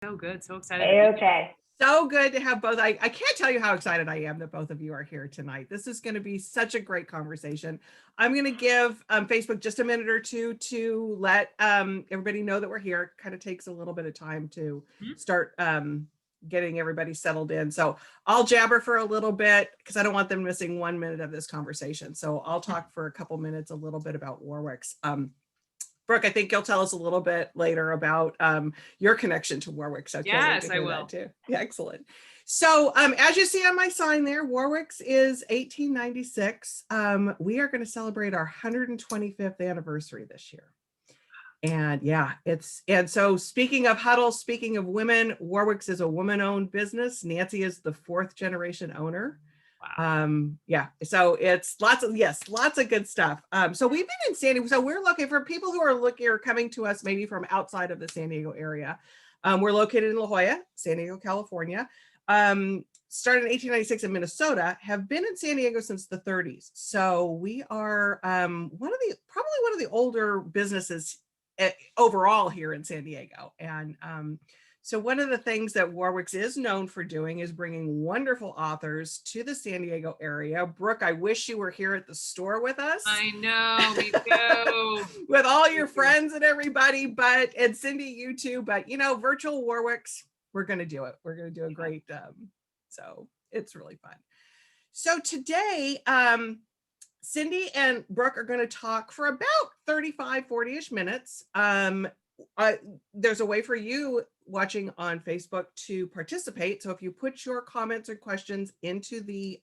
So good. So excited. Okay. So good to have both. I can't tell you how excited I am that both of you are here tonight. This is going to be such a great conversation. I'm going to give Facebook just a minute or two to let everybody know that we're here. It kind of takes a little bit of time to start getting everybody settled in. So I'll jabber for a little bit because I don't want them missing 1 minute of this conversation. So I'll talk for a couple minutes a little bit about Warwick's. Brooke, I think you'll tell us a little bit later about your connection to Warwick. So yes, I will. That too. Yeah, excellent. So as you see on my sign there, Warwick's is 1896. We are going to celebrate our 125th anniversary this year. And yeah, so speaking of Huddle, speaking of women, Warwick's is a woman-owned business. Nancy is the 4th generation owner. Wow. Yeah, so it's lots of good stuff. So we've been in San Diego. So we're looking for people who are coming to us maybe from outside of the San Diego area. We're located in La Jolla, San Diego, California. Started in 1896 in Minnesota, have been in San Diego since the 30s. So we are probably one of the older businesses overall here in San Diego. And so one of the things that Warwick's is known for doing is bringing wonderful authors to the San Diego area. Brooke, I wish you were here at the store with us. I know, me too. With all your friends and everybody, and Cindi, you too. But, virtual Warwick's, we're going to do it. We're going to do a great, so it's really fun. So today, Cindi and Brooke are going to talk for about 35, 40-ish minutes. There's a way for you watching on Facebook to participate. So if you put your comments or questions into the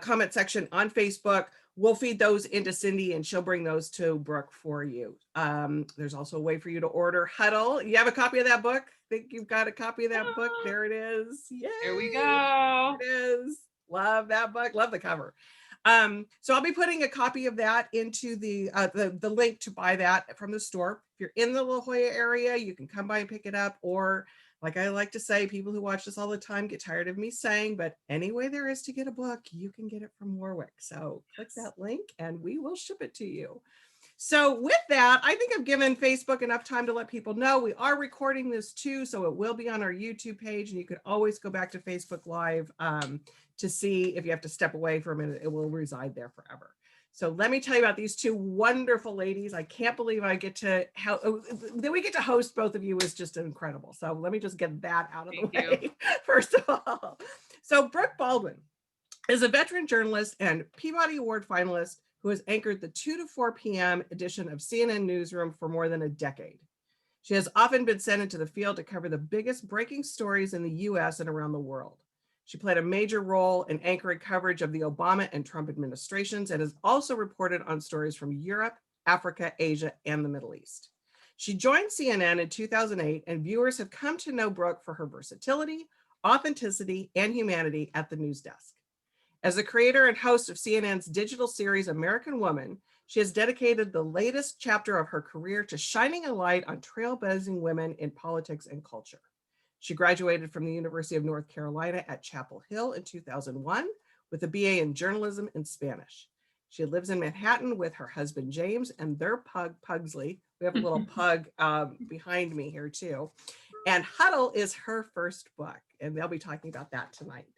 comment section on Facebook, we'll feed those into Cindi and she'll bring those to Brooke for you. There's also a way for you to order Huddle. You have a copy of that book? I think you've got a copy of that book. There it is. Yay. There we go. There it is. Love that book. Love the cover. So I'll be putting a copy of that into the link to buy that from the store. If you're in the La Jolla area, you can come by and pick it up. Or like I like to say, people who watch this all the time get tired of me saying, but any way there is to get a book, you can get it from Warwick. So click that link and we will ship it to you. So with that, I think I've given Facebook enough time to let people know we are recording this too. So it will be on our YouTube page and you can always go back to Facebook Live to see if you have to step away for a minute, it will reside there forever. So let me tell you about these two wonderful ladies. I can't believe I get to that we get to host both of you is just incredible. So let me just get that out of the way first of all. So Brooke Baldwin is a veteran journalist and Peabody Award finalist who has anchored the 2 to 4 p.m. edition of CNN Newsroom for more than a decade. She has often been sent into the field to cover the biggest breaking stories in the US and around the world. She played a major role in anchoring coverage of the Obama and Trump administrations and has also reported on stories from Europe, Africa, Asia, and the Middle East. She joined CNN in 2008, and viewers have come to know Brooke for her versatility, authenticity, and humanity at the news desk. As the creator and host of CNN's digital series, American Woman, she has dedicated the latest chapter of her career to shining a light on trailblazing women in politics and culture. She graduated from the University of North Carolina at Chapel Hill in 2001 with a BA in journalism and Spanish. She lives in Manhattan with her husband, James, and their pug, Pugsley. We have a little pug behind me here too. And Huddle is her first book, and they'll be talking about that tonight.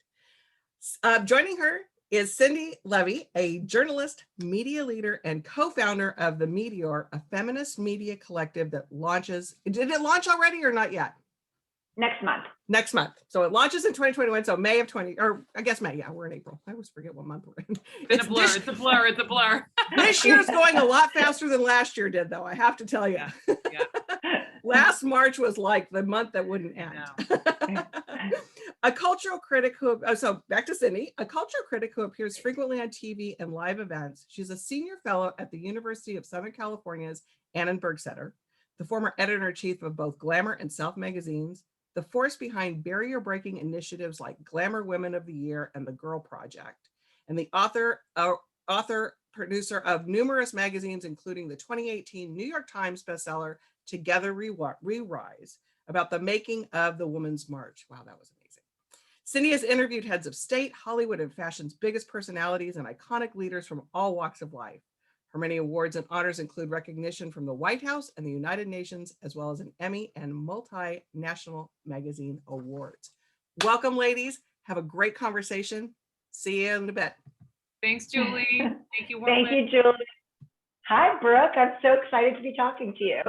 Joining her is Cindi Leive, a journalist, media leader, and co-founder of The Meteor, a feminist media collective that launches. Did it launch already or not yet? Next month. Next month. So it launches in 2021. So May of 20, or I guess May. Yeah, we're in April. I always forget what month we're in. It's a blur. It's a blur. It's a blur. This year's going a lot faster than last year did, though. I have to tell you. Yeah. Last March was like the month that wouldn't end. A cultural critic who, so back to Cindi, a cultural critic who appears frequently on TV and live events. She's a senior fellow at the University of Southern California's Annenberg Center, the former editor-in-chief of both Glamour and Self magazines, the force behind barrier-breaking initiatives like Glamour Women of the Year and the Girl Project, and the producer of numerous magazines, including the 2018 New York Times bestseller, Together We Rise, about the making of the Women's March. Wow, that was amazing. Cindi has interviewed heads of state, Hollywood, and fashion's biggest personalities and iconic leaders from all walks of life. Her many awards and honors include recognition from the White House and the United Nations, as well as an Emmy and multinational magazine awards. Welcome, ladies. Have a great conversation. See you in a bit. Thanks, Julie. Thank you, Thank Warwick. you, Julie. Hi, Brooke. I'm so excited to be talking to you.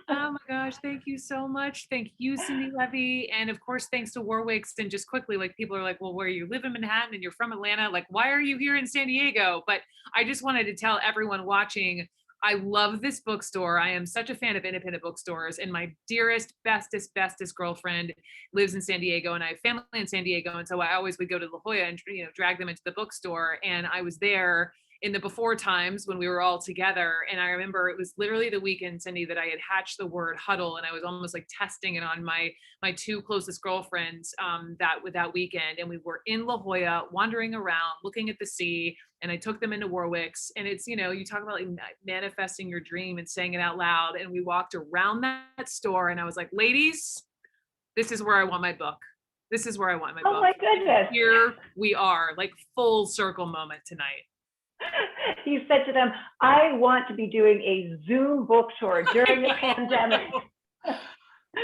Oh my gosh, thank you so much. Thank you, Cindi Levy. And of course, thanks to Warwick's. And just quickly, like people are like, well, where you live in Manhattan and you're from Atlanta, like, why are you here in San Diego? But I just wanted to tell everyone watching, I love this bookstore. I am such a fan of independent bookstores, and my dearest, bestest girlfriend lives in San Diego, and I have family in San Diego. And so I always would go to La Jolla and, drag them into the bookstore. And I was there in the before times when we were all together. And I remember it was literally the weekend, Cindi, that I had hatched the word huddle, and I was almost like testing it on my two closest girlfriends that weekend. And we were in La Jolla, wandering around, looking at the sea, and I took them into Warwick's. And it's, you talk about like manifesting your dream and saying it out loud. And we walked around that store, and I was like, ladies, this is where I want my book. This is where I want my book. Oh my goodness. And here we are, like full circle moment tonight. You said to them, I want to be doing a Zoom book tour during the pandemic.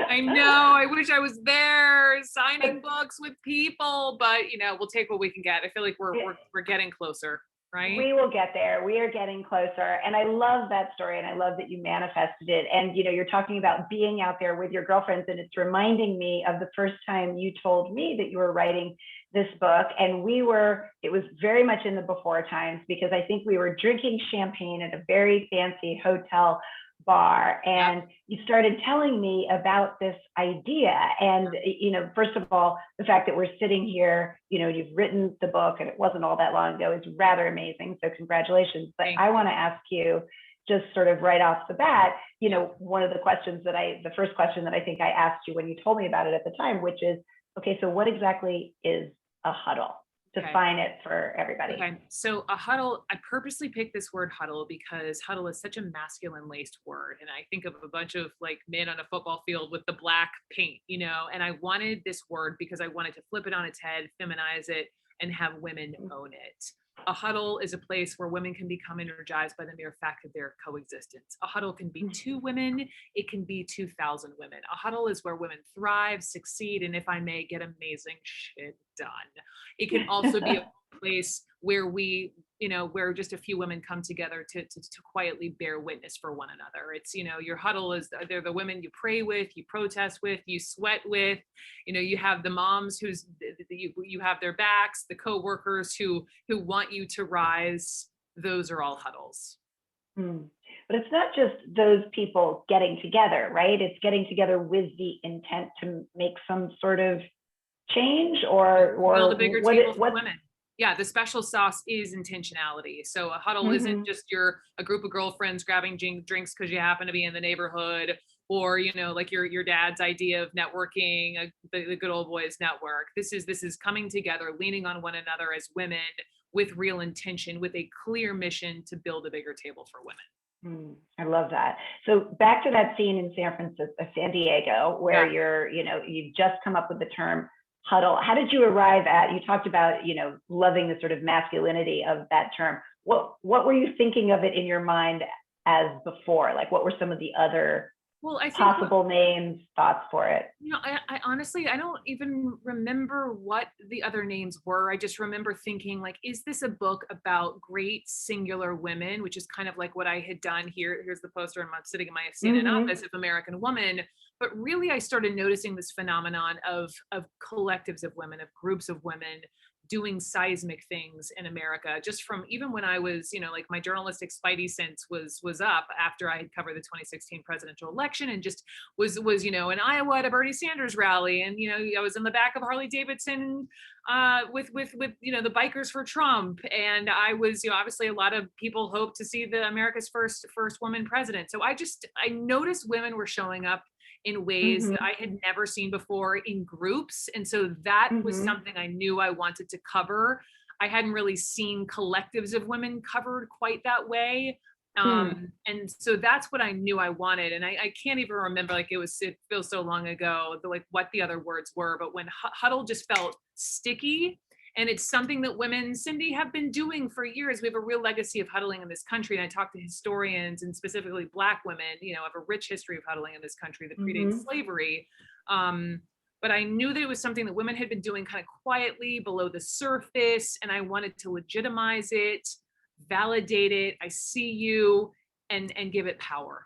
I know. I wish I was there signing books with people, but we'll take what we can get. I feel like we're getting closer, right? We will get there. We are getting closer. And I love that story. And I love that you manifested it. And, you're talking about being out there with your girlfriends. And it's reminding me of the first time you told me that you were writing this book. And it was very much in the before times, because I think we were drinking champagne at a very fancy hotel bar. And you started telling me about this idea. And, first of all, the fact that we're sitting here, you've written the book and it wasn't all that long ago is rather amazing. So congratulations. But I want to ask you, just sort of right off the bat, one of the first question that I think I asked you when you told me about it at the time, which is, okay, so what exactly is a huddle? Define it for everybody. Okay, so a huddle, I purposely picked this word huddle because huddle is such a masculine laced word. And I think of a bunch of like men on a football field with the black paint, and I wanted this word because I wanted to flip it on its head, feminize it, and have women own it. A huddle is a place where women can become energized by the mere fact of their coexistence. A huddle can be 2 women. It can be 2,000 women. A huddle is where women thrive, succeed, and if I may, get amazing shit done. It can also be a place where where just a few women come together to quietly bear witness for one another. It's, your huddle they're the women you pray with, you protest with, you sweat with, you have the moms you have their backs, the co-workers who want you to rise. Those are all huddles. But it's not just those people getting together, right? It's getting together with the intent to make some sort of change or build a bigger table for women. Yeah, the special sauce is intentionality. So a huddle isn't just a group of girlfriends grabbing drinks because you happen to be in the neighborhood, or like your dad's idea of networking, the good old boys network. This is coming together, leaning on one another as women with real intention, with a clear mission to build a bigger table for women. I love that. So back to that scene in San Diego, where you've just come up with the term huddle. How did you arrive at, you talked about, loving the sort of masculinity of that term. What were you thinking of it in your mind as before? Like, what were some of the other possible names, thoughts for it? I honestly, I don't even remember what the other names were. I just remember thinking, like, is this a book about great singular women, which is kind of like what I had done here. Here's the poster. I'm sitting in my CNN office of American Woman. But really, I started noticing this phenomenon of collectives of women, of groups of women doing seismic things in America, just from even when I was, like my journalistic spidey sense was up after I had covered the 2016 presidential election, and just was in Iowa at a Bernie Sanders rally, and I was in the back of Harley Davidson with the bikers for Trump, and I was obviously a lot of people hoped to see the America's first woman president. So I noticed women were showing up in ways that I had never seen before in groups. And so that was something I knew I wanted to cover. I hadn't really seen collectives of women covered quite that way. And so that's what I knew I wanted. And I can't even remember, like it feels so long ago, what the other words were, but when huddle just felt sticky And it's something that women, Cindi, have been doing for years. We have a real legacy of huddling in this country. And I talk to historians and specifically Black women, have a rich history of huddling in this country that predates slavery. But I knew that it was something that women had been doing kind of quietly below the surface. And I wanted to legitimize it, validate it. I see you, and give it power.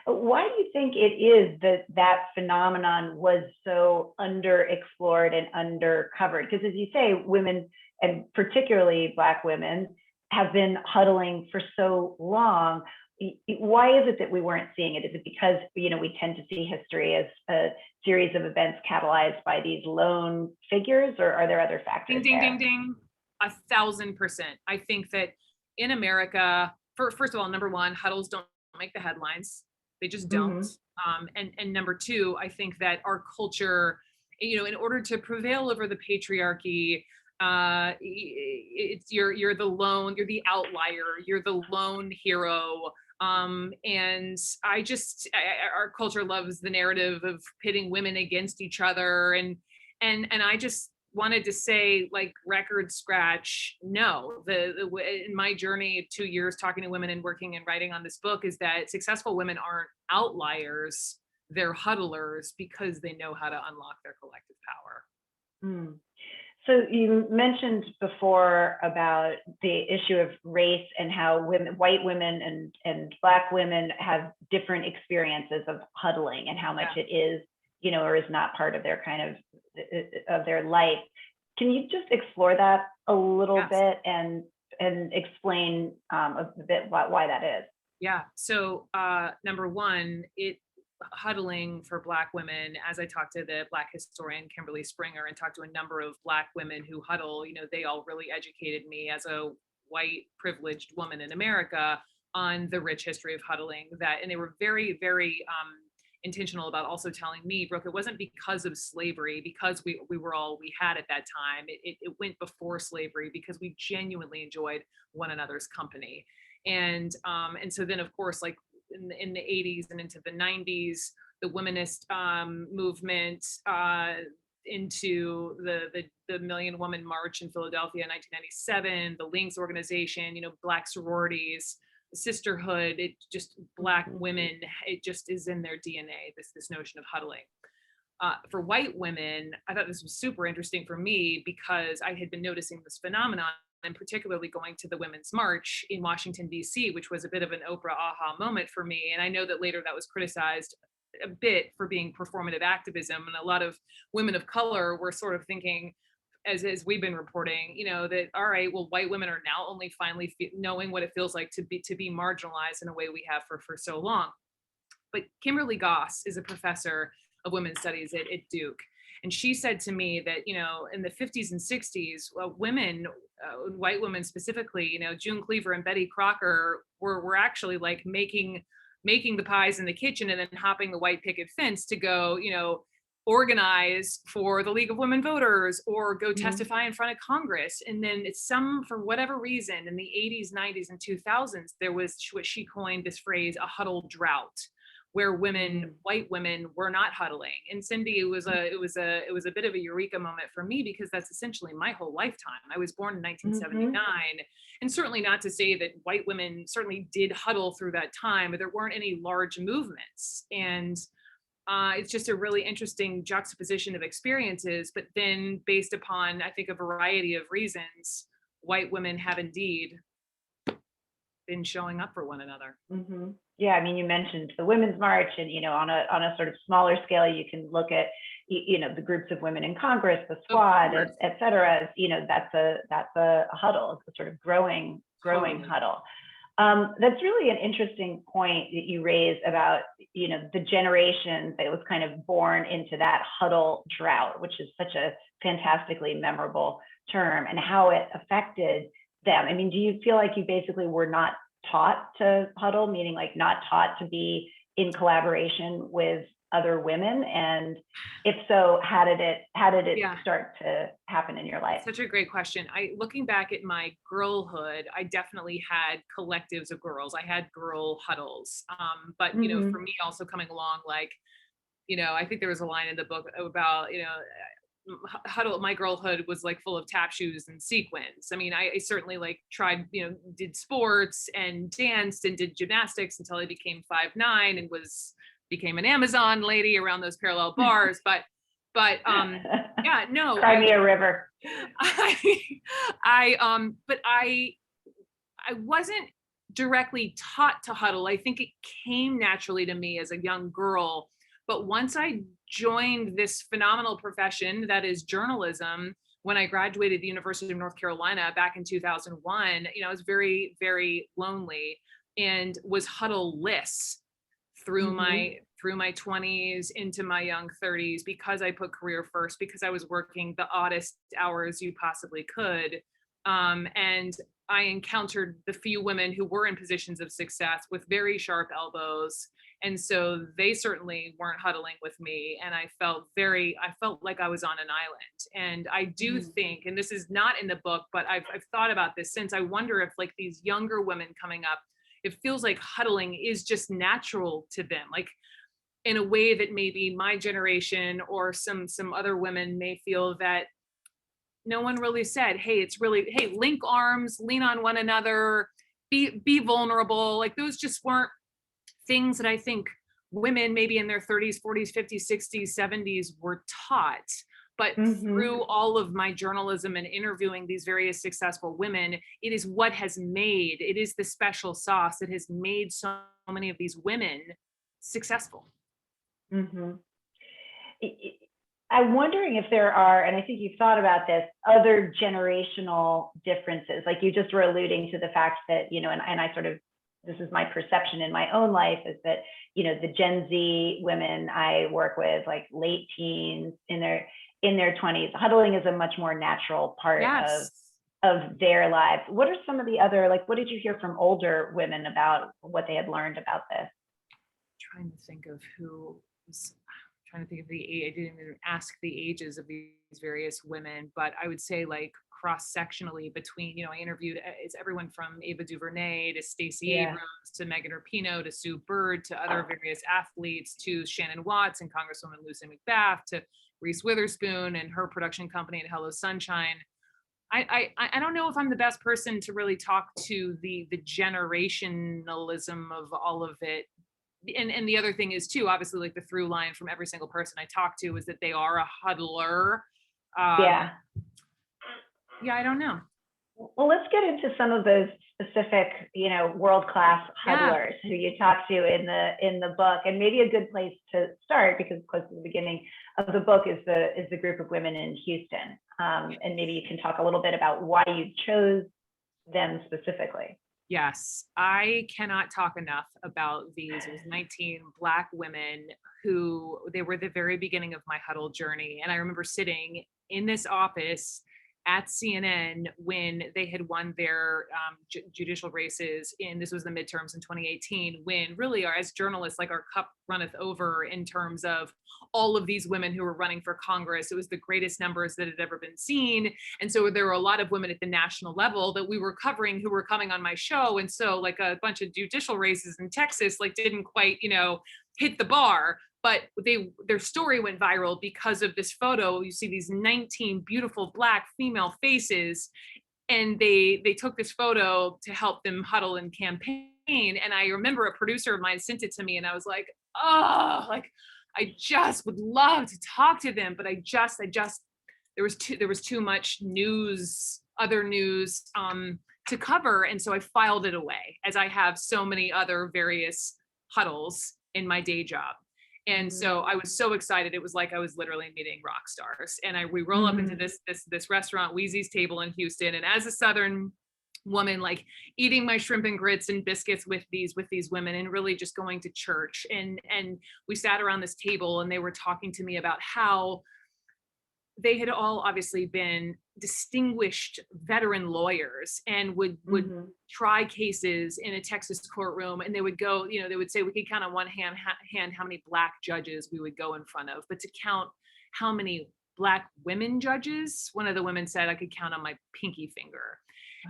Why do you think it is that that phenomenon was so underexplored and undercovered? Because as you say, women, and particularly Black women, have been huddling for so long. Why is it that we weren't seeing it? Is it because, we tend to see history as a series of events catalyzed by these lone figures, or are there other factors? Ding, ding, ding, ding. 1,000%. I think that in America, first of all, number one, huddles don't make the headlines. They just don't. And number two, I think that our culture, in order to prevail over the patriarchy, you're the outlier, you're the lone hero. And our culture loves the narrative of pitting women against each other. And I just wanted to say, like, record scratch, no. In my journey of 2 years talking to women and working and writing on this book is that successful women aren't outliers, they're huddlers because they know how to unlock their collective power. So you mentioned before about the issue of race and how white women and Black women have different experiences of huddling and how much it is, or is not part of their kind of their life. Can you just explore that a little bit and explain a bit why that is? Yeah. So number one, huddling for Black women, as I talked to the Black historian Kimberly Springer and talked to a number of Black women who huddle, they all really educated me as a white privileged woman in America on the rich history of huddling, and they were very, very intentional about also telling me, Brooke, it wasn't because of slavery, because we were all we had at that time. It went before slavery because we genuinely enjoyed one another's company. And so then, of course, like in the 80s and into the 90s, the womanist movement, into the Million Woman March in Philadelphia in 1997, the Links organization, Black sororities, sisterhood, it just Black women, it just is in their DNA, this notion of huddling. For white women, I thought this was super interesting for me because I had been noticing this phenomenon, and particularly going to the Women's March in Washington, D.C., which was a bit of an Oprah aha moment for me. And I know that later that was criticized a bit for being performative activism. And a lot of women of color were sort of thinking, as we've been reporting, that, all right, well, white women are now only finally knowing what it feels like to be marginalized in a way we have for so long. But Kimberly Goss is a professor of women's studies at Duke. And she said to me that, in the 50s and 60s, women, white women specifically, June Cleaver and Betty Crocker were actually like making the pies in the kitchen and then hopping the white picket fence to go, organize for the League of Women Voters or go testify in front of Congress. And then for whatever reason, in the 80s, 90s, and 2000s, there was what she coined this phrase, a huddle drought, where white women were not huddling. And Cindi, it was a bit of a eureka moment for me because that's essentially my whole lifetime. I was born in 1979, and certainly not to say that white women certainly did huddle through that time, but there weren't any large movements. And it's just a really interesting juxtaposition of experiences, but then based upon, I think, a variety of reasons, white women have indeed been showing up for one another. Yeah, I mean, you mentioned the Women's March, and on a sort of smaller scale, you can look at the groups of women in Congress, the Squad, et cetera. That's a huddle. It's a sort of growing huddle. That's really an interesting point that you raised about the generation that was kind of born into that huddle drought, which is such a fantastically memorable term, and how it affected them. I mean, do you feel like you basically were not taught to huddle, meaning like not taught to be in collaboration with other women? And if so, how did it start to happen in your life? Such a great question. Looking back at my girlhood, I definitely had collectives of girls. I had girl huddles. But for me also coming along, like, I think there was a line in the book about, Huddle, my girlhood was like full of tap shoes and sequins. I mean, I certainly like tried, did sports and danced and did gymnastics until I became 5'9" and became an Amazon lady around those parallel bars. But yeah, no, Cry me a river. but I wasn't directly taught to huddle. I think it came naturally to me as a young girl. But once I joined this phenomenal profession that is journalism, when I graduated the University of North Carolina back in 2001, I was very, very lonely and was huddle-less through my 20s into my young 30s, because I put career first, because I was working the oddest hours you possibly could. And I encountered the few women who were in positions of success with very sharp elbows. And so they certainly weren't huddling with me. And I felt like I was on an island. And I do think, and this is not in the book, but I've thought about this since, I wonder if like these younger women coming up, it feels like huddling is just natural to them. Like in a way that maybe my generation or some other women may feel that no one really said, hey, link arms, lean on one another, be vulnerable. Like those just weren't things that I think women maybe in their 30s, 40s, 50s, 60s, 70s were taught. But through all of my journalism and interviewing these various successful women, it is the special sauce that has made so many of these women successful. I'm wondering if there are, and I think you've thought about this, other generational differences. Like you just were alluding to the fact that, and I sort of, this is my perception in my own life, is that, the Gen Z women I work with, like late teens, in their 20s, huddling is a much more natural part of their lives. What are some of the other, like, what did you hear from older women about what they had learned about this? Trying to think of the age. I didn't even ask the ages of these various women, but I would say like cross-sectionally between, I interviewed, it's everyone from Ava DuVernay to Stacey Abrams to Megan Rapinoe to Sue Bird to other various athletes to Shannon Watts and Congresswoman Lucy McBath to Reese Witherspoon and her production company and Hello Sunshine. I don't know if I'm the best person to really talk to the generationalism of all of it. And the other thing is too, obviously, like the through line from every single person I talk to is that they are a huddler. Yeah, I don't know. Well, let's get into some of those specific, world-class huddlers who you talk to in the book, and maybe a good place to start, because close to the beginning of the book is the group of women in Houston, and maybe you can talk a little bit about why you chose them specifically. Yes, I cannot talk enough about these. It was 19 Black women who, they were the very beginning of my huddle journey. And I remember sitting in this office at CNN when they had won their judicial races this was the midterms in 2018, when really as journalists, like our cup runneth over in terms of all of these women who were running for Congress. It was the greatest numbers that had ever been seen. And so there were a lot of women at the national level that we were covering who were coming on my show. And so like a bunch of judicial races in Texas, like didn't quite, hit the bar, but their story went viral because of this photo. You see these 19 beautiful Black female faces, and they took this photo to help them huddle and campaign. And I remember a producer of mine sent it to me, and I was like, oh, like I just would love to talk to them, but there was too much other news to cover, and so I filed it away, as I have so many other various huddles in my day job. And so I was so excited. It was like I was literally meeting rock stars. And we roll up into this restaurant, Wheezy's Table in Houston. And as a Southern woman, like eating my shrimp and grits and biscuits with these women, and really just going to church. And we sat around this table, and they were talking to me about how they had all obviously been distinguished veteran lawyers and would try cases in a Texas courtroom, and they would go, they would say we could count on one hand how many Black judges we would go in front of, but to count how many Black women judges, one of the women said I could count on my pinky finger.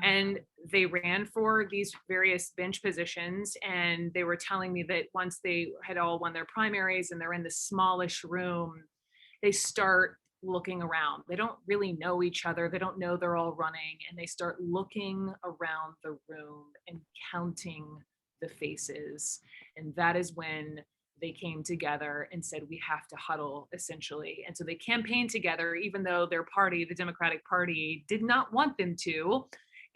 And they ran for these various bench positions, and they were telling me that once they had all won their primaries and they're in the smallish room, they start looking around. They don't really know each other. They don't know they're all running, and they start looking around the room and counting the faces. And that is when they came together and said, we have to huddle, essentially. And so they campaigned together, even though their party, the Democratic Party, did not want them to.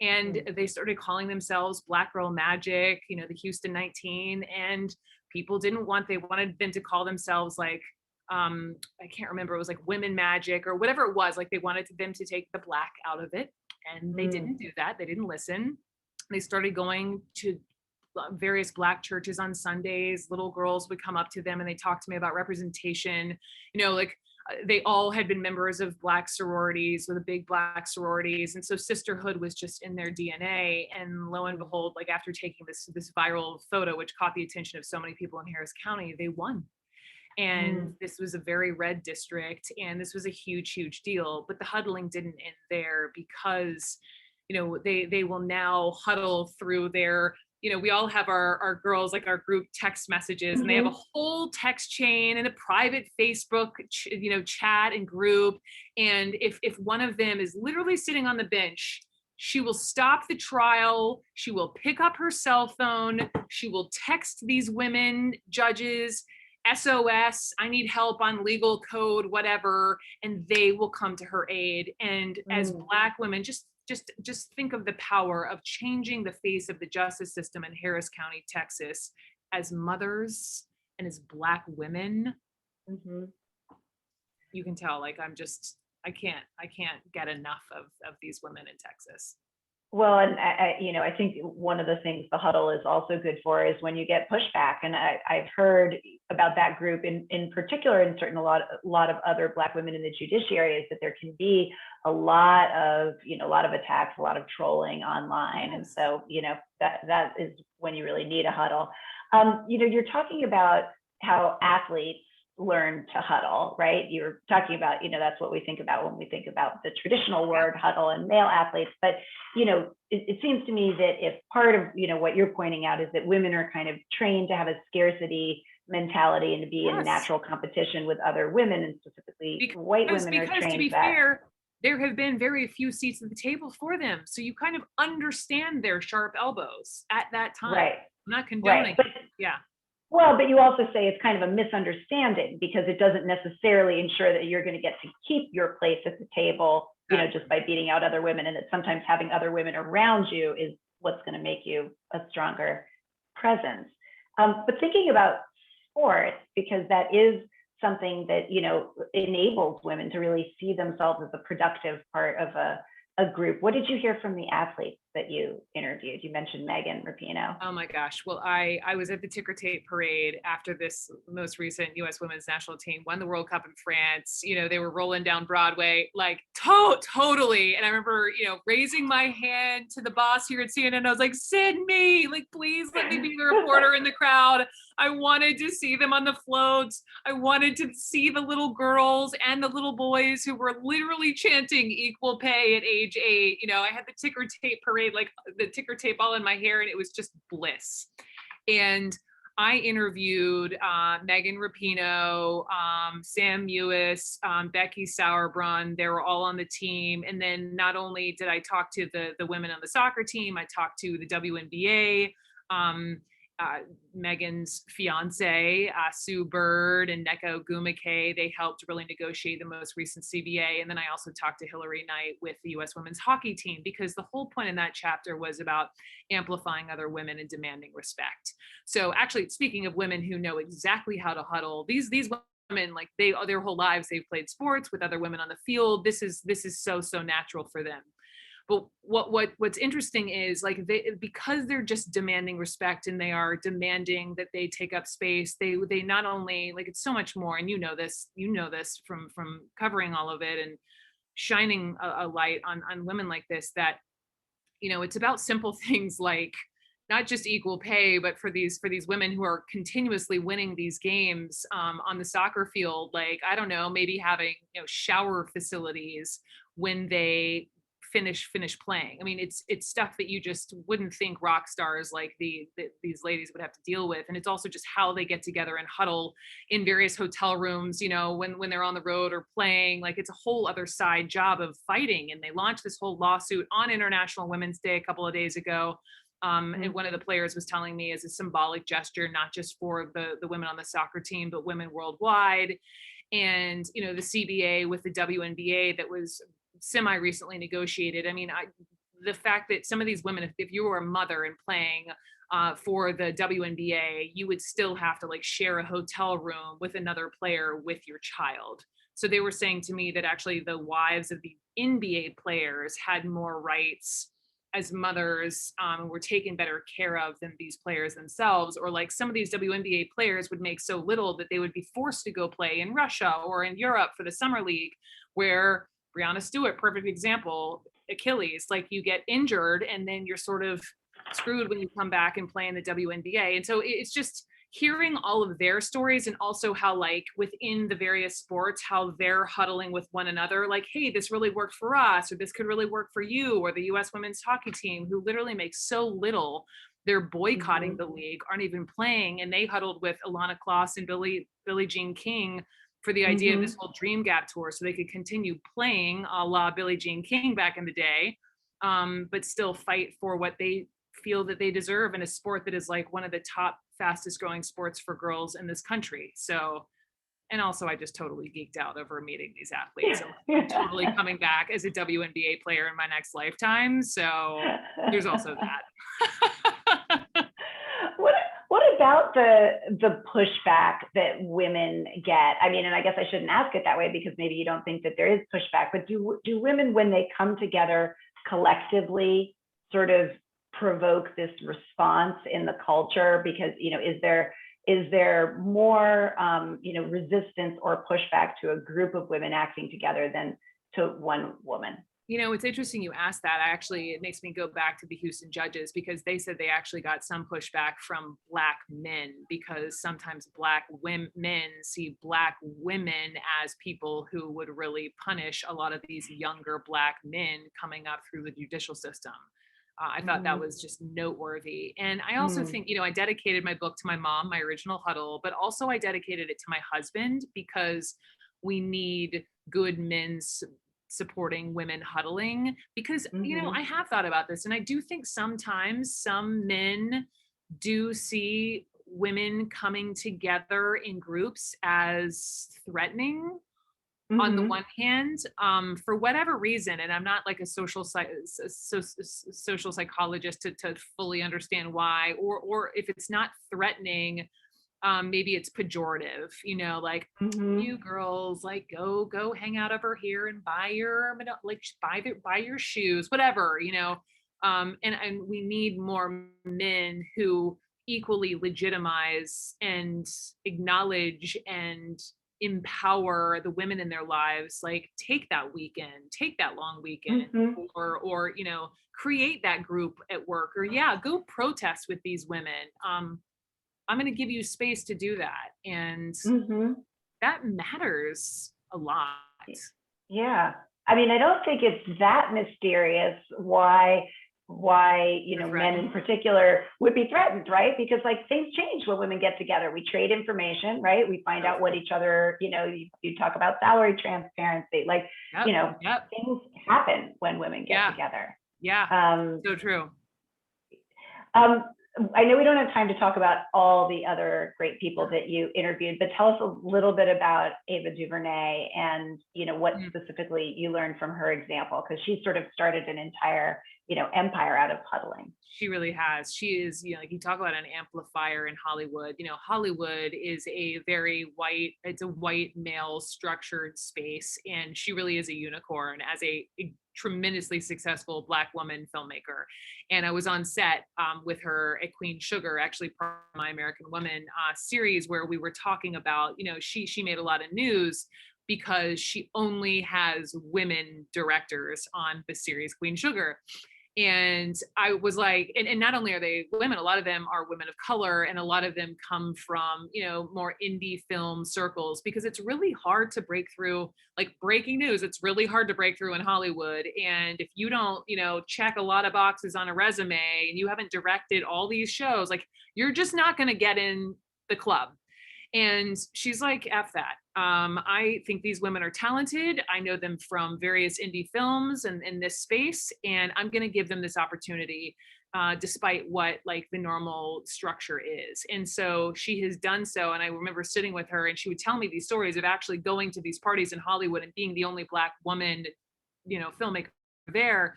And they started calling themselves Black Girl Magic, you know, the Houston 19. And people didn't want, they wanted them to call themselves like, I can't remember, it was like Women Magic or whatever it was. Like they wanted them to take the Black out of it. And they didn't do that. They didn't listen. They started going to various Black churches on Sundays. Little girls would come up to them and they talked to me about representation. You know, like they all had been members of Black sororities, or the big Black sororities. And so sisterhood was just in their DNA. And lo and behold, like after taking this viral photo, which caught the attention of so many people in Harris County, they won. And this was a very red district, and this was a huge deal. But the huddling didn't end there, because, you know, they will now huddle through their, you know, we all have our girls, like our group text messages, and they have a whole text chain and a private Facebook, you know, chat and group. And if one of them is literally sitting on the bench, she will stop the trial. She will pick up her cell phone. She will text these women judges, SOS, I need help on legal code, whatever, and they will come to her aid. And as Black women, just think of the power of changing the face of the justice system in Harris County, Texas, as mothers and as Black women. You can tell, like, I can't get enough of these women in Texas. Well, and I think one of the things the huddle is also good for is when you get pushback. And I've heard about that group in particular, and certainly a lot of other Black women in the judiciary, is that there can be a lot of attacks, a lot of trolling online. And so, that is when you really need a huddle. You're talking about how athletes learn to huddle, right? You're talking about, that's what we think about when we think about the traditional word huddle and male athletes. But, it seems to me that if part of, what you're pointing out is that women are kind of trained to have a scarcity mentality and to be in natural competition with other women, and specifically white women are trained. To be fair, there have been very few seats at the table for them. So you kind of understand their sharp elbows at that time. Right. I'm not condoning. But, yeah. Well, but you also say it's kind of a misunderstanding, because it doesn't necessarily ensure that you're going to get to keep your place at the table, just by beating out other women, and that sometimes having other women around you is what's going to make you a stronger presence. But thinking about sports, because that is something that, enables women to really see themselves as a productive part of a group. What did you hear from the athletes that you interviewed? You mentioned Megan Rapinoe. Oh my gosh. Well, I was at the ticker tape parade after this most recent U.S. women's national team won the World Cup in France. They were rolling down Broadway, like totally. And I remember, raising my hand to the boss here at CNN. I was like, send me, like, please let me be the reporter in the crowd. I wanted to see them on the floats. I wanted to see the little girls and the little boys who were literally chanting equal pay at age 8. I had the ticker tape parade, like the ticker tape all in my hair, and it was just bliss. And I interviewed Megan Rapinoe, Sam Mewis, Becky Sauerbrunn. They were all on the team. And then not only did I talk to the women on the soccer team, I talked to the WNBA, Megan's fiance, Sue Bird and Neko Gumake. They helped really negotiate the most recent CBA. And then I also talked to Hillary Knight with the U.S. women's hockey team, because the whole point in that chapter was about amplifying other women and demanding respect. So actually, speaking of women who know exactly how to huddle, these women, like their whole lives, they've played sports with other women on the field. This is so natural for them. But what's interesting is, like, because they're just demanding respect, and they are demanding that they take up space. They not only, like, it's so much more, and you know this from covering all of it and shining a light on women like this, that it's about simple things like not just equal pay, but for these women who are continuously winning these games on the soccer field, like, I don't know, maybe having shower facilities when they finish playing. I mean, it's stuff that you just wouldn't think rock stars like these ladies would have to deal with. And it's also just how they get together and huddle in various hotel rooms, you know, when they're on the road or playing. Like, it's a whole other side job of fighting. And they launched this whole lawsuit on International Women's Day a couple of days ago. And one of the players was telling me, as a symbolic gesture, not just for the women on the soccer team, but women worldwide. And, you know, the CBA with the WNBA that was semi recently negotiated. I mean, the fact that some of these women, if you were a mother and playing for the WNBA, you would still have to like share a hotel room with another player with your child. So they were saying to me that actually the wives of the NBA players had more rights as mothers, were taken better care of than these players themselves. Or like some of these WNBA players would make so little that they would be forced to go play in Russia or in Europe for the summer league, where Brianna Stewart, perfect example, Achilles, like you get injured and then you're sort of screwed when you come back and play in the WNBA. And so it's just hearing all of their stories, and also how like within the various sports, how they're huddling with one another, like, hey, this really worked for us, or this could really work for you, or the US women's hockey team, who literally makes so little, they're boycotting the league, aren't even playing. And they huddled with Ilana Kloss and Billie Jean King for the idea of this whole Dream Gap tour, so they could continue playing a la Billie Jean King back in the day, but still fight for what they feel that they deserve in a sport that is like one of the top fastest growing sports for girls in this country. So, and also I just totally geeked out over meeting these athletes. So I'm totally coming back as a WNBA player in my next lifetime. So there's also that. What about the pushback that women get? I mean, and I guess I shouldn't ask it that way because maybe you don't think that there is pushback, but do women, when they come together collectively, sort of provoke this response in the culture? Because, you know, is there more resistance or pushback to a group of women acting together than to one woman? You know, it's interesting you asked that. It makes me go back to the Houston judges, because they said they actually got some pushback from Black men, because sometimes Black men see Black women as people who would really punish a lot of these younger Black men coming up through the judicial system. I thought that was just noteworthy. And I also think, you know, I dedicated my book to my mom, my original Huddle, but also I dedicated it to my husband, because we need good men supporting women huddling. Because, you know, I have thought about this, and I do think sometimes some men do see women coming together in groups as threatening. On the one hand, for whatever reason, and I'm not like a social psychologist to fully understand why, or if it's not threatening, maybe it's pejorative, you know, like, you girls, like go hang out over here and buy your shoes, whatever, you know, and we need more men who equally legitimize and acknowledge and empower the women in their lives. Like, take that long weekend, or you know, create that group at work, or go protest with these women. I'm going to give you space to do that, and that matters a lot. Yeah, I mean, I don't think it's that mysterious why you know, men in particular would be threatened, right? Because like things change when women get together. We trade information, right? We find out what each other, you know, you talk about salary transparency, like, you know, things happen when women get together. So true. I know we don't have time to talk about all the other great people that you interviewed, but tell us a little bit about Ava DuVernay and, you know, what specifically you learned from her example, because she sort of started an entire, you know, empire out of huddling. She really has. She is, you know, like you talk about an amplifier in Hollywood. You know, Hollywood is a very white, it's a white male structured space. And she really is a unicorn as a tremendously successful Black woman filmmaker. And I was on set with her at Queen Sugar, actually part of My American Woman series, where we were talking about, you know, she made a lot of news because she only has women directors on the series Queen Sugar. And I was like, and not only are they women, a lot of them are women of color, and a lot of them come from, more indie film circles, because it's really hard to break through, like breaking news. It's really hard to break through in Hollywood. And if you don't, check a lot of boxes on a resume and you haven't directed all these shows, like you're just not going to get in the club. And she's like, F that. I think these women are talented. I know them from various indie films and in this space, and I'm going to give them this opportunity, despite what like the normal structure is. And so she has done so. And I remember sitting with her, and she would tell me these stories of actually going to these parties in Hollywood and being the only Black woman, filmmaker there.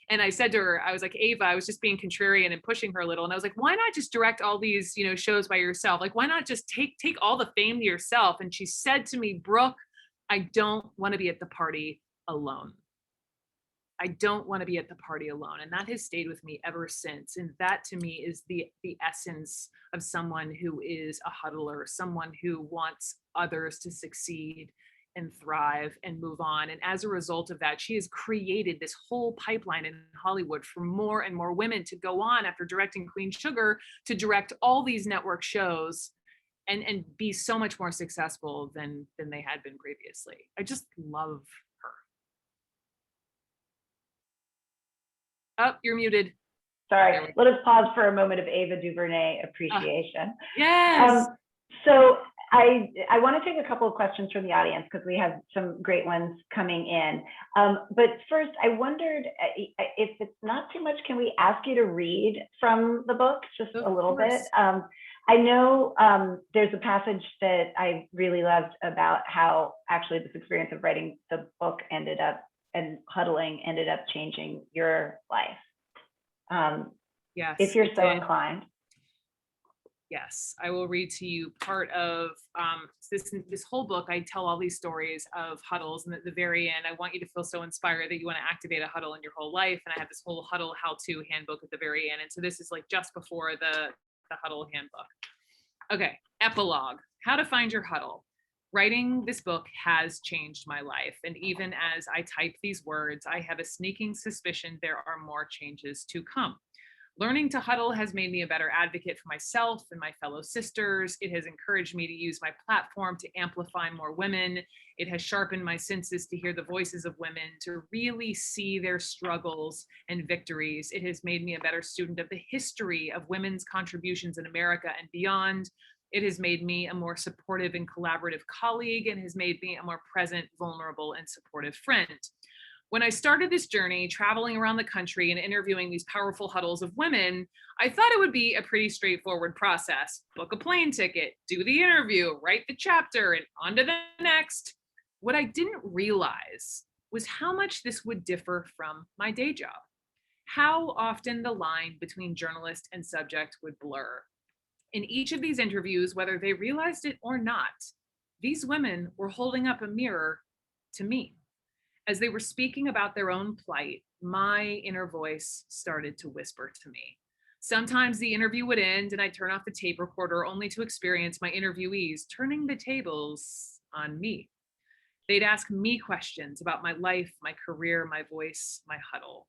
And I said to her, I was like, Ava, I was just being contrarian and pushing her a little. And I was like, why not just direct all these, shows by yourself? Like, why not just take all the fame to yourself? And she said to me, Brooke, I don't want to be at the party alone. I don't want to be at the party alone. And that has stayed with me ever since. And that to me is the essence of someone who is a huddler, someone who wants others to succeed and thrive and move on. And as a result of that, she has created this whole pipeline in Hollywood for more and more women to go on after directing Queen Sugar to direct all these network shows and be so much more successful than they had been previously. I just love her. Oh, you're muted. Sorry, let us pause for a moment of Ava DuVernay appreciation. Yes. So I want to take a couple of questions from the audience because we have some great ones coming in. But first, I wondered if it's not too much, can we ask you to read from the book just a little bit? I know there's a passage that I really loved about how actually this experience of writing the book ended up, and huddling ended up changing your life. Yes, if you're so inclined. Yes, I will read to you part of this whole book. I tell all these stories of huddles, and at the very end, I want you to feel so inspired that you want to activate a huddle in your whole life. And I have this whole huddle how-to handbook at the very end. And so this is like just before the huddle handbook. Okay, epilogue, how to find your huddle. Writing this book has changed my life. And even as I type these words, I have a sneaking suspicion there are more changes to come. Learning to huddle has made me a better advocate for myself and my fellow sisters. It has encouraged me to use my platform to amplify more women. It has sharpened my senses to hear the voices of women, to really see their struggles and victories. It has made me a better student of the history of women's contributions in America and beyond. It has made me a more supportive and collaborative colleague, and has made me a more present, vulnerable, and supportive friend. When I started this journey, traveling around the country and interviewing these powerful huddles of women, I thought it would be a pretty straightforward process. Book a plane ticket, do the interview, write the chapter, and on to the next. What I didn't realize was how much this would differ from my day job. How often the line between journalist and subject would blur. In each of these interviews, whether they realized it or not, these women were holding up a mirror to me. As they were speaking about their own plight, my inner voice started to whisper to me. Sometimes the interview would end and I'd turn off the tape recorder only to experience my interviewees turning the tables on me. They'd ask me questions about my life, my career, my voice, my huddle.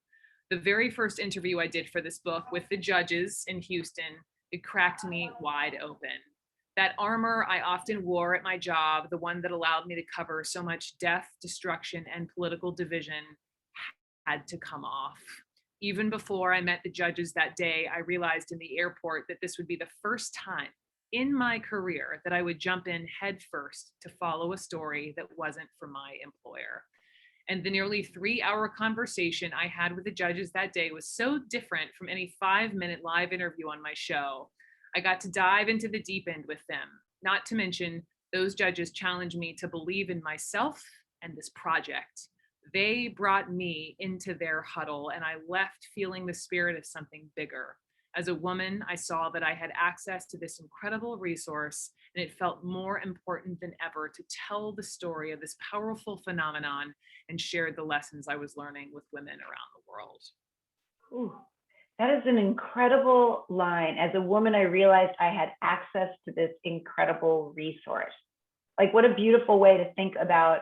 The very first interview I did for this book with the judges in Houston, it cracked me wide open. That armor I often wore at my job, the one that allowed me to cover so much death, destruction, and political division, had to come off. Even before I met the judges that day, I realized in the airport that this would be the first time in my career that I would jump in head first to follow a story that wasn't for my employer. And the nearly 3-hour conversation I had with the judges that day was so different from any 5-minute live interview on my show. I got to dive into the deep end with them. Not to mention, those judges challenged me to believe in myself and this project. They brought me into their huddle, and I left feeling the spirit of something bigger. As a woman, I saw that I had access to this incredible resource, and it felt more important than ever to tell the story of this powerful phenomenon and share the lessons I was learning with women around the world. Ooh. That is an incredible line. As a woman, I realized I had access to this incredible resource. Like, what a beautiful way to think about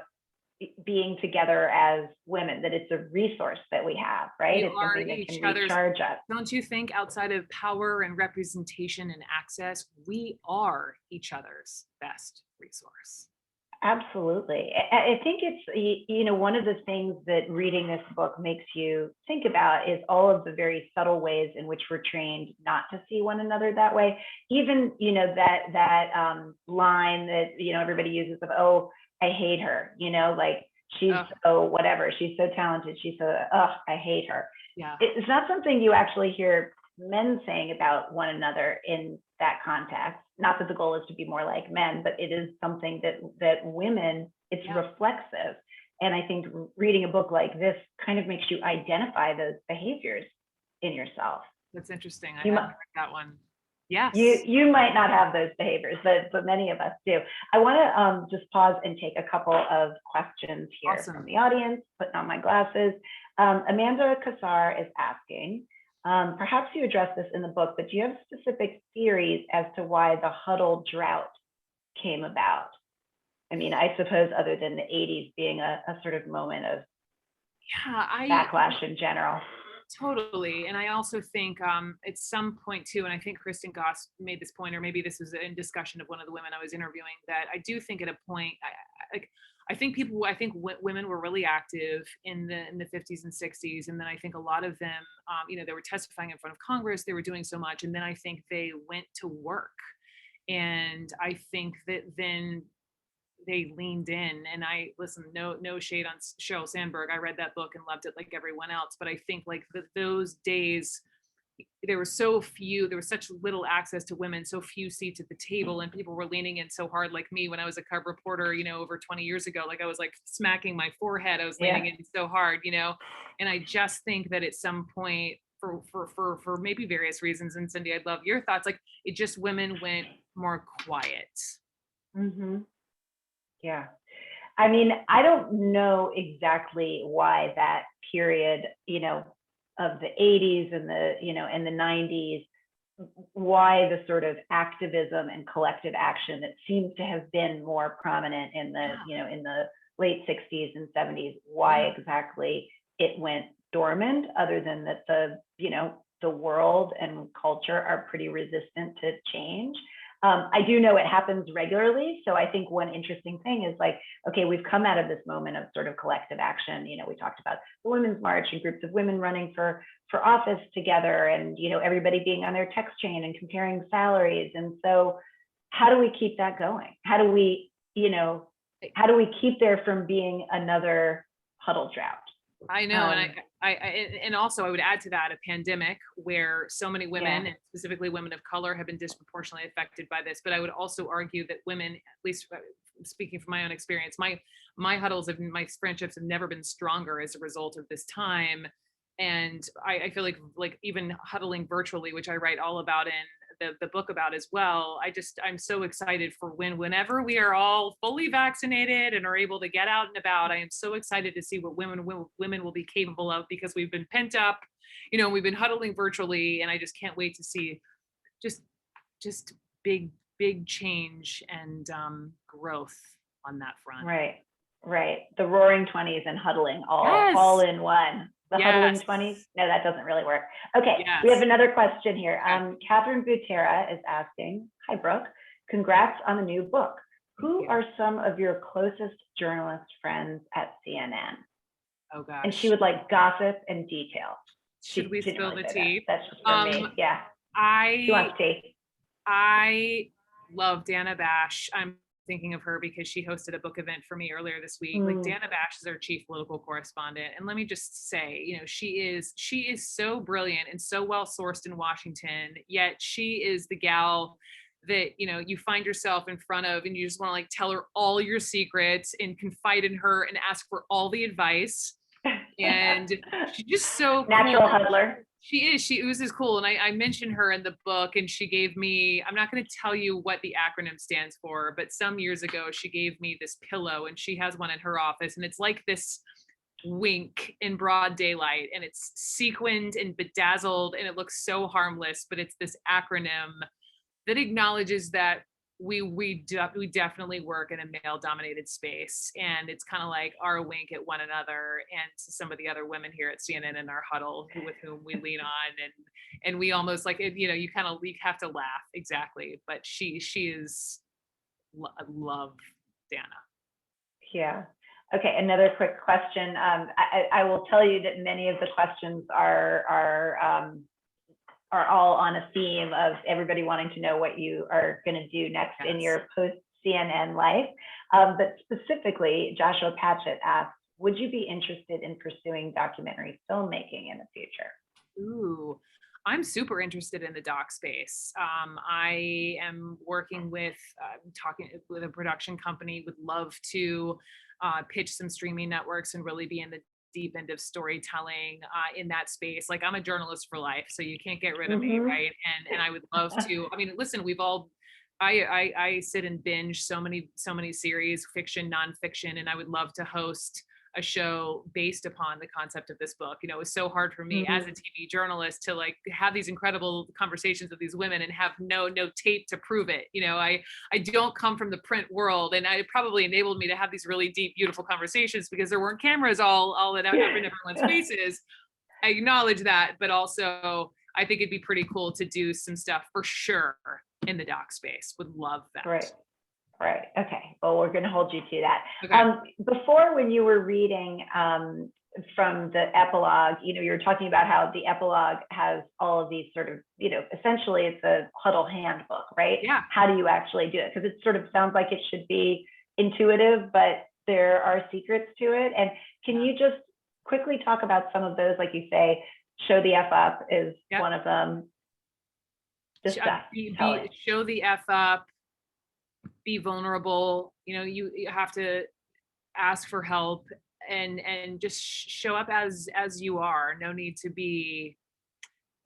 being together as women, that it's a resource that we have, right? We It's are something that each can other's, recharge us. don't you think, outside of power and representation and access, we are each other's best resource? Absolutely. I think it's, you know, one of the things that reading this book makes you think about is all of the very subtle ways in which we're trained not to see one another that way. Even, you know, that line that, you know, everybody uses of, oh, I hate her, you know, like she's so whatever, she's so talented, she's so, I hate her. Yeah. It's not something you actually hear men saying about one another in that context. Not that the goal is to be more like men, but it is something that women, it's reflexive. And I think reading a book like this kind of makes you identify those behaviors in yourself. That's interesting. I haven't heard that one. Yes. You might not have those behaviors, but many of us do. I want to just pause and take a couple of questions here from the audience, putting on my glasses. Amanda Kassar is asking, perhaps you address this in the book, but do you have specific theories as to why the Huddle drought came about? I mean, I suppose other than the 80s being a sort of moment of backlash in general. Totally. And I also think at some point too, and I think Kristen Goss made this point, or maybe this was in discussion of one of the women I was interviewing, that I do think at a point, I think women were really active in the 50s and 60s. And then I think a lot of them, you know, they were testifying in front of Congress, they were doing so much. And then I think they went to work. And I think that then they leaned in, and no shade on Sheryl Sandberg. I read that book and loved it like everyone else. But I think like those days, there was such little access to women, so few seats at the table, and people were leaning in so hard, like me when I was a cub reporter, you know, over 20 years ago. Like I was like smacking my forehead. I was leaning in so hard, you know. And I just think that at some point, for maybe various reasons, and Cindi, I'd love your thoughts. Like it just, women went more quiet. Mm-hmm. Yeah. I mean, I don't know exactly why that period, you know, of the 80s and the, you know, and the 90s, why the sort of activism and collective action that seems to have been more prominent in the, you know, in the late 60s and 70s, why exactly it went dormant, other than that the, you know, the world and culture are pretty resistant to change. I do know it happens regularly. So I think one interesting thing is like, okay, we've come out of this moment of sort of collective action. You know, we talked about the Women's March and groups of women running for office together, and, you know, everybody being on their text chain and comparing salaries. And so how do we keep that going? How do we, you know, how do we keep there from being another Huddle drought? I know, and also I would add to that a pandemic where so many women, and specifically women of color, have been disproportionately affected by this. But I would also argue that women, at least speaking from my own experience, my huddles and my friendships have never been stronger as a result of this time. And I feel like even huddling virtually, which I write all about in the book about as well, I'm so excited for whenever we are all fully vaccinated and are able to get out and about. I am so excited to see what women will be capable of, because we've been pent up, you know, we've been huddling virtually, and I just can't wait to see just big change and growth on that front. Right. The roaring 20s and huddling all in one. The huddling 20s? No, that doesn't really work. Okay, we have another question here. Catherine Butera is asking, hi, Brooke, congrats on the new book. Who are some of your closest journalist friends at CNN? Oh, gosh. And she would like gossip and detail. Should we spill the tea? That's just for me. Yeah. She wants tea. I love Dana Bash. I'm thinking of her because she hosted a book event for me earlier this week. Like, Dana Bash is our chief political correspondent. And let me just say, you know, she is so brilliant and so well sourced in Washington, yet she is the gal that, you know, you find yourself in front of and you just want to like tell her all your secrets and confide in her and ask for all the advice. And she's just so natural cool. huddler. She oozes cool. And I mentioned her in the book, and she gave me, I'm not going to tell you what the acronym stands for, but some years ago, she gave me this pillow, and she has one in her office, and it's like this wink in broad daylight, and it's sequined and bedazzled, and it looks so harmless, but it's this acronym that acknowledges that we definitely work in a male dominated space, and it's kind of like our wink at one another and to some of the other women here at CNN in our huddle with whom we lean on, and we almost like it, you know, you kind of have to laugh. Exactly. But she is I love Dana. Yeah. Okay. Another quick question. I will tell you that many of the questions are all on a theme of everybody wanting to know what you are going to do next in your post CNN life. But specifically, Joshua Patchett asked, would you be interested in pursuing documentary filmmaking in the future? Ooh, I'm super interested in the doc space. I am working with, talking with a production company, would love to pitch some streaming networks and really be in the deep end of storytelling in that space. Like, I'm a journalist for life, so you can't get rid of me, right? And I would love to. I mean, listen, we've all. I sit and binge so many series, fiction, nonfiction, and I would love to host a show based upon the concept of this book. You know, it was so hard for me as a TV journalist to like have these incredible conversations with these women and have no tape to prove it. You know, I don't come from the print world, and it probably enabled me to have these really deep, beautiful conversations because there weren't cameras all in everyone's faces. I acknowledge that, but also I think it'd be pretty cool to do some stuff for sure in the doc space. Would love that. Right. Okay. Well, we're going to hold you to that. Okay. Before, when you were reading from the epilogue, you know, you were talking about how the epilogue has all of these sort of, you know, essentially it's a huddle handbook, right? Yeah. How do you actually do it? Because it sort of sounds like it should be intuitive, but there are secrets to it. And can you just quickly talk about some of those? Like you say, show the F up is one of them. Just show the F up. Be vulnerable. You know, you have to ask for help and just show up as you are. No need to be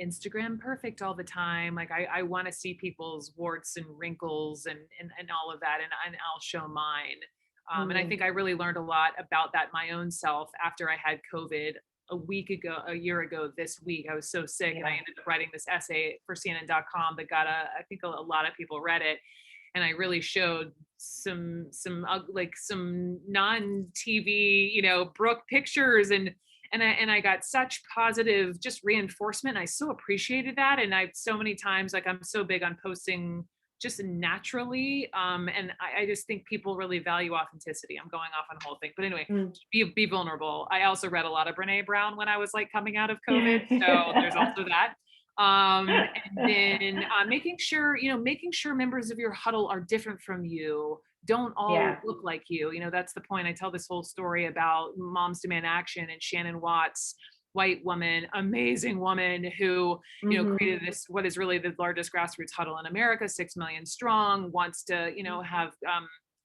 Instagram perfect all the time. Like, I want to see people's warts and wrinkles and all of that, and I'll show mine. And I think I really learned a lot about that my own self after I had COVID a year ago this week. I was so sick, and I ended up writing this essay for CNN.com that got I think a lot of people read it. And I really showed some non-TV, you know, Brooke pictures, and I got such positive just reinforcement. I so appreciated that. And so many times, like, I'm so big on posting just naturally. And I just think people really value authenticity. I'm going off on a whole thing, but anyway, be vulnerable. I also read a lot of Brene Brown when I was like coming out of COVID. So there's also that. And then making sure members of your huddle are different from you, don't all look like you. You know, that's the point. I tell this whole story about Moms Demand Action and Shannon Watts, white woman, amazing woman who, you know, created this, what is really the largest grassroots huddle in America, 6 million strong, wants to, you know, have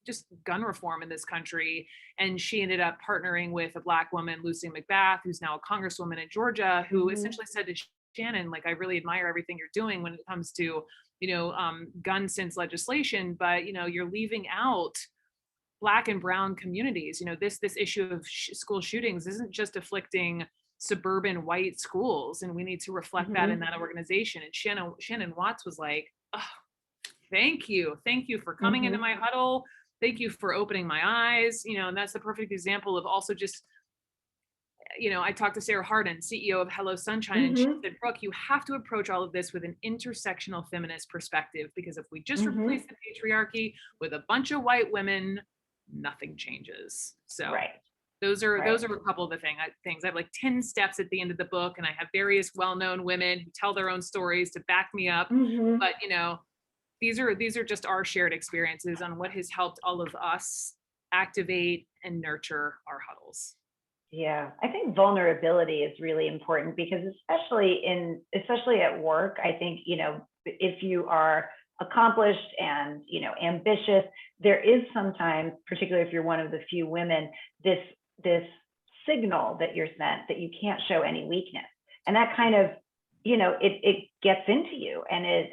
just gun reform in this country. And she ended up partnering with a Black woman, Lucy McBath, who's now a congresswoman in Georgia, who essentially said to Shannon, like, I really admire everything you're doing when it comes to, you know, gun sense legislation, but, you know, you're leaving out Black and brown communities. You know, this issue of school shootings isn't just afflicting suburban white schools, and we need to reflect that in that organization. And Shannon Watts was like, oh, thank you for coming into my huddle. Thank you for opening my eyes. You know, and that's the perfect example of also just, you know, I talked to Sarah Hardin, CEO of Hello Sunshine, and she said, Brooke, you have to approach all of this with an intersectional feminist perspective, because if we just replace the patriarchy with a bunch of white women, nothing changes. So those are a couple of the things. I have like 10 steps at the end of the book, and I have various well-known women who tell their own stories to back me up. But, you know, these are just our shared experiences on what has helped all of us activate and nurture our huddles. Yeah, I think vulnerability is really important, because especially at work, I think, you know, if you are accomplished and, you know, ambitious, there is sometimes, particularly if you're one of the few women, this signal that you're sent that you can't show any weakness. And that kind of, you know, it gets into you, and it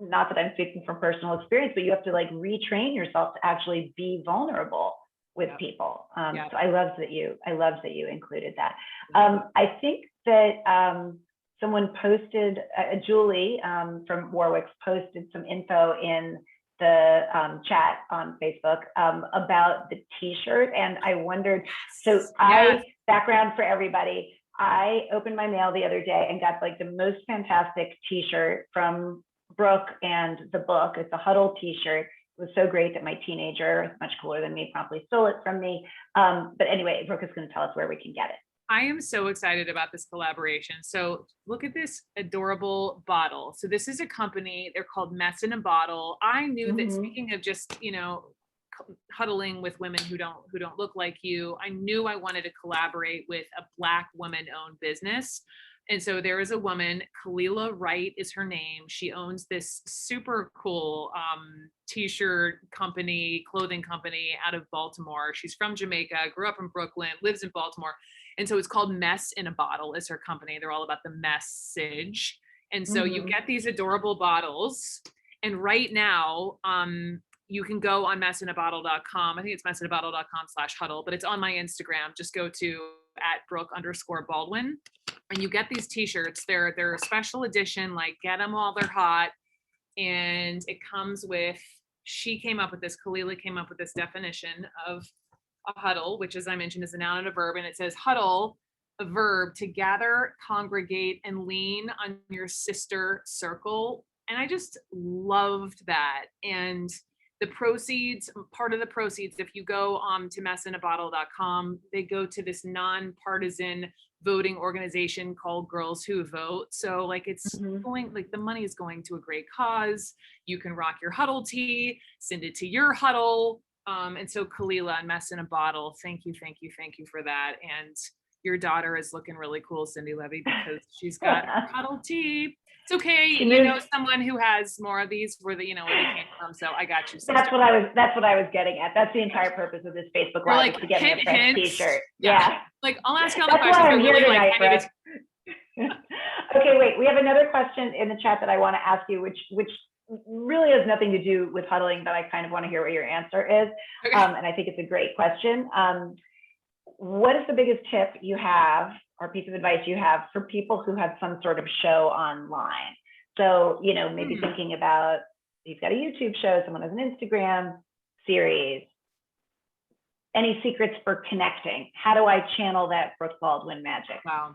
not that I'm speaking from personal experience, but you have to like retrain yourself to actually be vulnerable with people. So I love that you included that. I think that someone posted, Julie from Warwick's posted some info in chat on Facebook about the t-shirt, and I wondered, so background for everybody, I opened my mail the other day and got like the most fantastic t-shirt from Brooke and the book. It's a Huddle t-shirt. It was so great that my teenager, much cooler than me, promptly stole it from me. But anyway, Brooke is going to tell us where we can get it. I am so excited about this collaboration. So look at this adorable bottle. So this is a company, they're called Mess in a Bottle. I knew that, speaking of just, you know, huddling with women who don't look like you, I knew I wanted to collaborate with a Black woman-owned business. And so there is a woman, Kalila Wright is her name. She owns this super cool t-shirt company, clothing company out of Baltimore. She's from Jamaica, grew up in Brooklyn, lives in Baltimore. And so it's called Mess in a Bottle is her company. They're all about the message. And so you get these adorable bottles. And right now, you can go on messinabottle.com. I think it's messinabottle.com/huddle, but it's on my Instagram. Just go to @Brooke_Baldwin. And you get these t-shirts. They're a special edition, like get them while they're hot. And it comes with, Kalila came up with this definition of a huddle, which, as I mentioned, is a noun and a verb. And it says huddle, a verb, to gather, congregate, and lean on your sister circle. And I just loved that. And the proceeds, part of the proceeds, if you go to messinabottle.com, they go to this nonpartisan voting organization called Girls Who Vote. So like it's going, like the money is going to a great cause. You can rock your huddle tee, send it to your huddle. And so Kalila and Mess in a Bottle, thank you for that. And your daughter is looking really cool, Cindi Levy, because she's got her huddle tee. It's okay, you know, someone who has more of these where they came from. So I got you, sister. That's what I was getting at. That's the entire purpose of this Facebook Live, like, to get me a fresh t-shirt. Yeah. Like I'll ask you all the questions. I'm here tonight, Okay, wait. We have another question in the chat that I want to ask you, which really has nothing to do with huddling, but I kind of want to hear what your answer is. Okay. And I think it's a great question. What is the biggest tip you have or piece of advice you have for people who have some sort of show online? So, you know, maybe thinking about, you've got a YouTube show, someone has an Instagram series. Any secrets for connecting? How do I channel that Brooke Baldwin magic? Wow.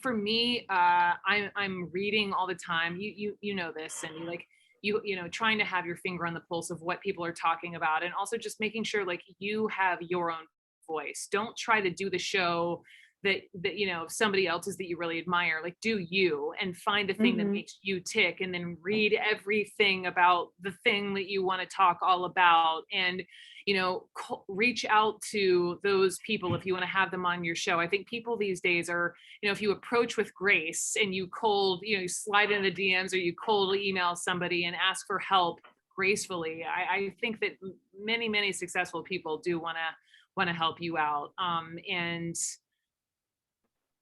For me, I'm reading all the time. You know this, and you know, trying to have your finger on the pulse of what people are talking about, and also just making sure like you have your own voice. Don't try to do the show that you know somebody else's that you really admire. Like do you, and find the thing that makes you tick, and then read everything about the thing that you want to talk all about, and you know, reach out to those people if you want to have them on your show. I think people these days are, you know, if you approach with grace and you slide in the DMs or you cold email somebody and ask for help gracefully, I think that many successful people do want to help you out. And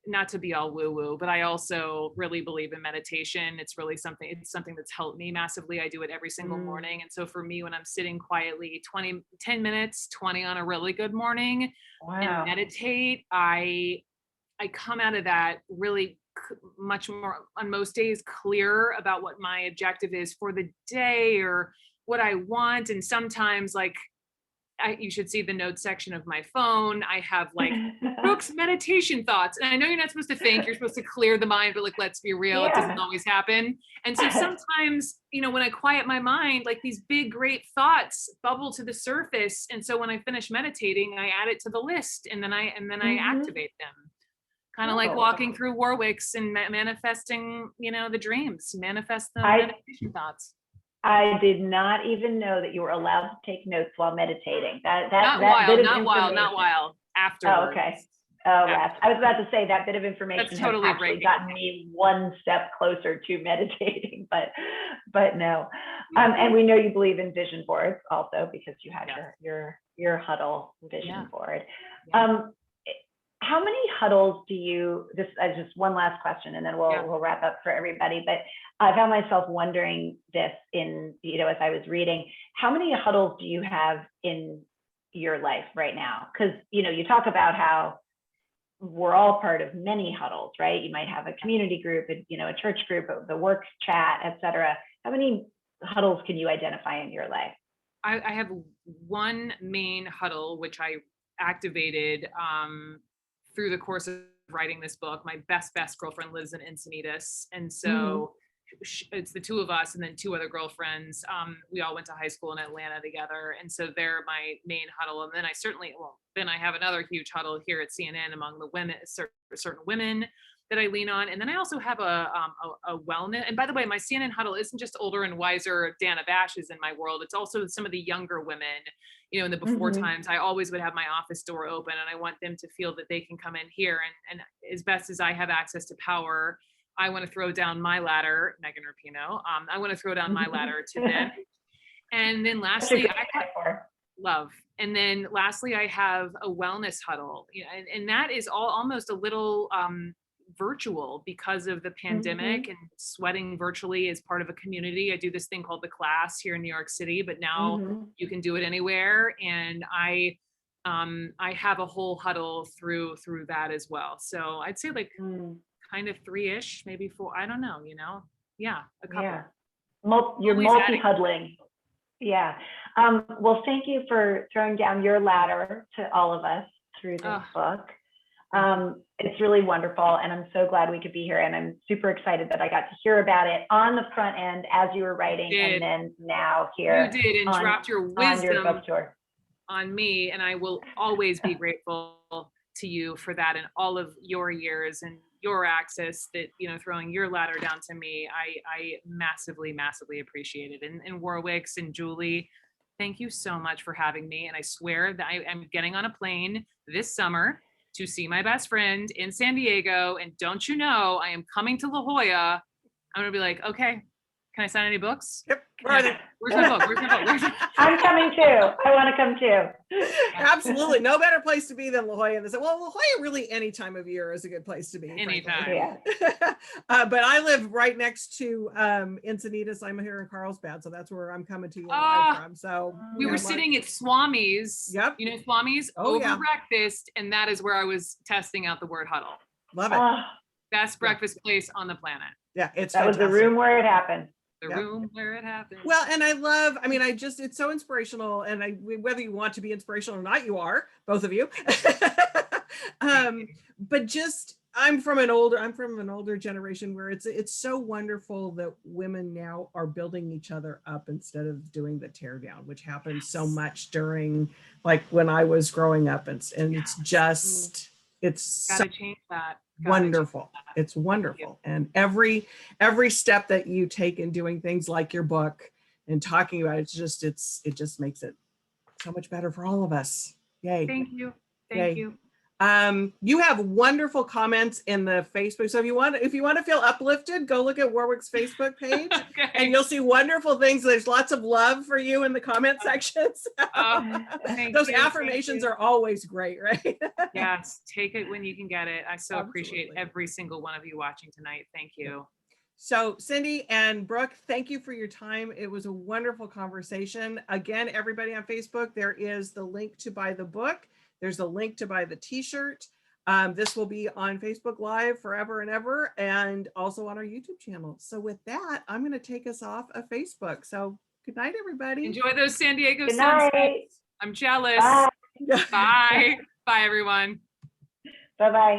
not to be all woo woo, but I also really believe in meditation. It's something that's helped me massively. I do it every single morning. And so for me, when I'm sitting quietly 10 minutes, 20 on a really good morning and meditate, I come out of that really much more on most days clear about what my objective is for the day or what I want. And sometimes like, you should see the notes section of my phone. I have like Brooke's meditation thoughts. And I know you're not supposed to think, you're supposed to clear the mind, but like, let's be real, it doesn't always happen. And so sometimes, you know, when I quiet my mind, like these big, great thoughts bubble to the surface. And so when I finish meditating, I add it to the list and then I activate them. Kind of like walking through Warwick's and manifesting, you know, the dreams, manifest the meditation thoughts. I did not even know that you were allowed to take notes while meditating. Not while, afterwards. Oh, okay. Oh, yes. I was about to say that bit of information has actually gotten me one step closer to meditating, but no. And we know you believe in vision boards also because you had your Huddle vision board. How many huddles do you, just one last question and then we'll wrap up for everybody, but I found myself wondering this in, you know, as I was reading, how many huddles do you have in your life right now? Because, you know, you talk about how we're all part of many huddles, right? You might have a community group, you know, a church group, the work chat, et cetera. How many huddles can you identify in your life? I have one main huddle, which I activated through the course of writing this book. My best girlfriend lives in Encinitas. And so it's the two of us and then two other girlfriends. We all went to high school in Atlanta together. And so they're my main huddle. And then then I have another huge huddle here at CNN among the women, certain women that I lean on. And then I also have a wellness. And by the way, my CNN huddle isn't just older and wiser Dana Bashes in my world. It's also some of the younger women, you know, in the before times. I always would have my office door open, and I want them to feel that they can come in here. And as best as I have access to power, I want to throw down my ladder, Megan Rapinoe. I want to throw down my ladder to them. And then lastly, love. And then lastly, I have a wellness huddle, you know, and that is almost a little virtual because of the pandemic and sweating virtually as part of a community. I do this thing called The Class here in New York City, but now you can do it anywhere. And I have a whole huddle through that as well. So I'd say like kind of 3-ish, maybe 4. I don't know, you know? Yeah, a couple. Yeah. You're multi-huddling. Yeah. Well, thank you for throwing down your ladder to all of us through this book. It's really wonderful, and I'm so glad we could be here, and I'm super excited that I got to hear about it on the front end as you were writing, and then now here you did, and dropped your wisdom on your book tour on me, and I will always be grateful to you for that and all of your years and your access that, you know, throwing your ladder down to me. I massively appreciate it. And Warwick's and Julie, thank you so much for having me. And I swear that I am getting on a plane this summer to see my best friend in San Diego. And don't you know, I am coming to La Jolla. I'm gonna be like, okay, can I sign any books? Yep. Where's my book? Where's my book? I'm coming too. I want to come too. Absolutely. No better place to be than La Jolla. Well, La Jolla really any time of year is a good place to be. Anytime. Yeah. But I live right next to Encinitas. I'm here in Carlsbad, so that's where I'm coming to you live from. So we were sitting at Swami's. Yep. You know Swami's over breakfast, and that is where I was testing out the word huddle. Love it. Best breakfast place on the planet. Yeah, it's that fantastic. was the room where it happened. The room where it happened. Well, and it's so inspirational, and whether you want to be inspirational or not, you are, both of you. But just I'm from an older generation where it's so wonderful that women now are building each other up instead of doing the tear down, which happened so much during like when I was growing up, and it's just it's gotta so change that. Wonderful. It's wonderful. And every step that you take in doing things like your book and talking about it, it just makes it so much better for all of us. Yay. Thank you. Yay. Thank you. You have wonderful comments in the Facebook. So if you want to feel uplifted, go look at Warwick's Facebook page and you'll see wonderful things. There's lots of love for you in the comment sections. Those affirmations are always great, right? Yes, take it when you can get it. I so appreciate every single one of you watching tonight. Thank you. So Cindi and Brooke, thank you for your time. It was a wonderful conversation. Again, everybody on Facebook, there is the link to buy the book. There's a link to buy the t-shirt. This will be on Facebook Live forever and ever, and also on our YouTube channel. So with that, I'm going to take us off of Facebook. So good night, everybody. Enjoy those San Diego good sunsets. Night. I'm jealous. Bye. Bye. Bye, everyone. Bye-bye.